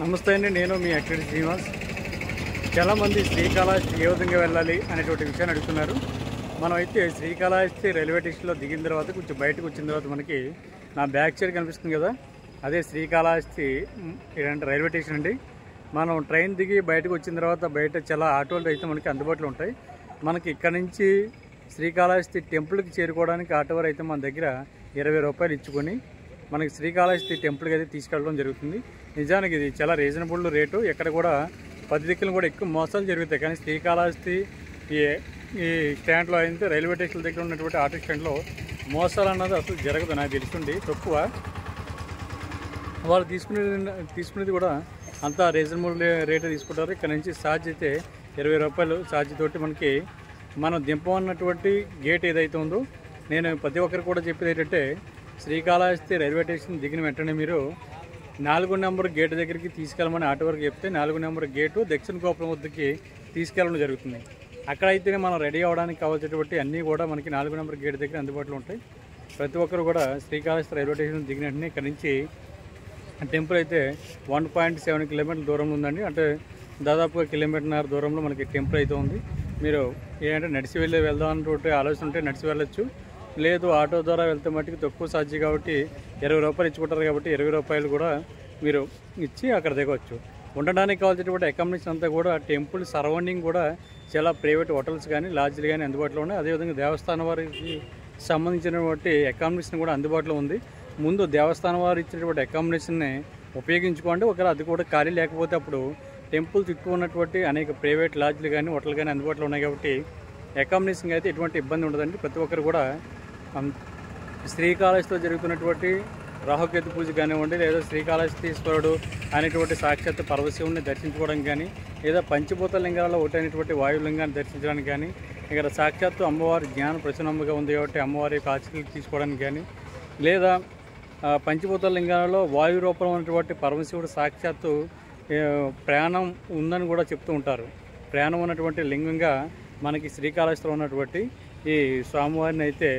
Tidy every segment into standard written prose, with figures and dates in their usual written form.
నమస్తే అండి, నేను మీ అక్కడి శ్రీనివాస్. చాలామంది శ్రీకాళహస్తి ఏ విధంగా వెళ్ళాలి అనేటువంటి విషయాన్ని అడుగుతున్నారు. మనం అయితే శ్రీకాళహస్తి రైల్వే స్టేషన్లో దిగిన తర్వాత కొంచెం బయటకు వచ్చిన తర్వాత మనకి నా బ్యాక్ సైడ్ కనిపిస్తుంది కదా, అదే శ్రీకాళహస్తి ఏంటంటే రైల్వే స్టేషన్ అండి. మనం ట్రైన్ దిగి బయటకు వచ్చిన తర్వాత బయట చాలా ఆటోలు అయితే మనకి అందుబాటులో ఉంటాయి. మనకి ఇక్కడ నుంచి శ్రీకాళహస్తి టెంపుల్కి చేరుకోవడానికి ఆటో వారు అయితే మన దగ్గర 20 రూపాయలు ఇచ్చుకొని మనకి శ్రీకాళహస్తి టెంపుల్కి అయితే తీసుకెళ్ళడం జరుగుతుంది. నిజానికి ఇది చాలా రీజనబుల్ రేటు. ఎక్కడ కూడా 10 దిక్కులు కూడా ఎక్కువ మోసాలు జరుగుతాయి. కానీ శ్రీకాళహస్తి ఈ స్టాండ్లో అయితే రైల్వే స్టేషన్ దగ్గర ఉన్నటువంటి ఆటో స్టాండ్లో మోసాలు అన్నది అసలు జరగదు. నాకు తెలిసింది తక్కువ. వాళ్ళు తీసుకునేది కూడా అంతా రీజనబుల్ రేటు తీసుకుంటారు. ఇక్కడ నుంచి ఛార్జ్ అయితే 20 రూపాయలు ఛార్జ్ తోటి మనకి మనం దింపమన్నటువంటి గేట్ ఏదైతే ఉందో, నేను ప్రతి ఒక్కరు కూడా చెప్పేది ఏంటంటే శ్రీకాళహస్తి రైల్వే స్టేషన్ దిగిన వెంటనే మీరు 4 నెంబర్ గేట్ దగ్గరికి తీసుకెళ్ళమని ఆటో వరకు చెప్తే 4 నెంబర్ గేటు దక్షిణ గోపురం వద్దకి తీసుకెళ్ళడం జరుగుతుంది. అక్కడైతేనే మనం రెడీ అవ్వడానికి కావాల్సినటువంటి అన్నీ కూడా మనకి 4 నెంబర్ గేట్ దగ్గర అందుబాటులో ఉంటాయి. ప్రతి ఒక్కరు కూడా శ్రీకాళహస్తి రైల్వే స్టేషన్ దిగిన వెంటనే ఇక్కడ నుంచి టెంపుల్ అయితే 1.7 కిలోమీటర్ల దూరంలో ఉందండి. అంటే దాదాపుగా 1.5 కిలోమీటర్ల దూరంలో మనకి టెంపుల్ అయితే ఉంది. మీరు ఏంటంటే నడిచి వెళ్దాం అన్నటువంటి ఆలోచన ఉంటే నడిచి వెళ్ళొచ్చు. లేదు ఆటో ద్వారా వెళ్తే మట్టుకు తక్కువ ఛార్జ్ కాబట్టి 20 రూపాయలు ఇచ్చుకుంటారు. కాబట్టి 20 రూపాయలు కూడా మీరు ఇచ్చి అక్కడ దిగవచ్చు. ఉండడానికి కావాల్సినటువంటి అకామిడేషన్ అంతా కూడా టెంపుల్ సరౌండింగ్ కూడా చాలా ప్రైవేట్ హోటల్స్ కానీ లాడ్జ్లు కానీ అందుబాటులో ఉన్నాయి. అదేవిధంగా దేవస్థానం వారికి సంబంధించినటువంటి అకామిడేషన్ కూడా అందుబాటులో ఉంది. ముందు దేవస్థానం వారు ఇచ్చినటువంటి అకామిడేషన్ని ఉపయోగించుకోండి. ఒకవేళ అది కూడా ఖాళీ లేకపోతే అప్పుడు టెంపుల్ చుట్టూ ఉన్నటువంటి అనేక ప్రైవేట్ లాడ్జ్లు కానీ హోటల్ కానీ అందుబాటులో ఉన్నాయి. కాబట్టి అకామిడేషన్ అయితే ఎటువంటి ఇబ్బంది ఉండదండి. ప్రతి ఒక్కరు కూడా శ్రీకాళహస్తిలో జరుగుతున్నటువంటి రాహుకేతు పూజ కానివ్వండి, లేదా శ్రీకాళహస్తీశ్వరుడు అనేటువంటి సాక్షాత్ పరమశివుని దర్శించుకోవడానికి కానీ, లేదా పంచభూత లింగాలలో ఒకటైనటువంటి వాయులింగాన్ని దర్శించడానికి కానీ, ఇక్కడ సాక్షాత్తు అమ్మవారి జ్ఞాన ప్రసన్నముగా ఉంది కాబట్టి అమ్మవారి యొక్క ఆశీస్సులు తీసుకోవడానికి కానీ, లేదా పంచభూత లింగాలలో వాయు రూపం ఉన్నటువంటి పరమశివుడు సాక్షాత్తు ప్రాణం ఉందని కూడా చెప్తూ ఉంటారు. ప్రాణం ఉన్నటువంటి లింగంగా మనకి శ్రీకాళహస్తిలో ఉన్నటువంటి ఈ స్వామివారిని అయితే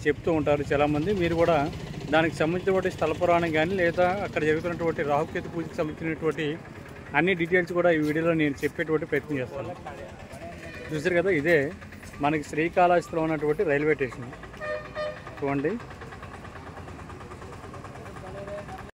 చెప్తూ ఉంటారు చాలామంది. మీరు కూడా దానికి సంబంధించినటువంటి స్థల పురాణం కానీ, లేదా అక్కడ జరుగుతున్నటువంటి రాహుకేతు పూజకి సంబంధించినటువంటి అన్ని డీటెయిల్స్ కూడా ఈ వీడియోలో నేను చెప్పేటువంటి ప్రయత్నం చేస్తాను. చూసారు కదా, ఇదే మనకి శ్రీకాళహస్తిలో ఉన్నటువంటి రైల్వే స్టేషన్. చూడండి.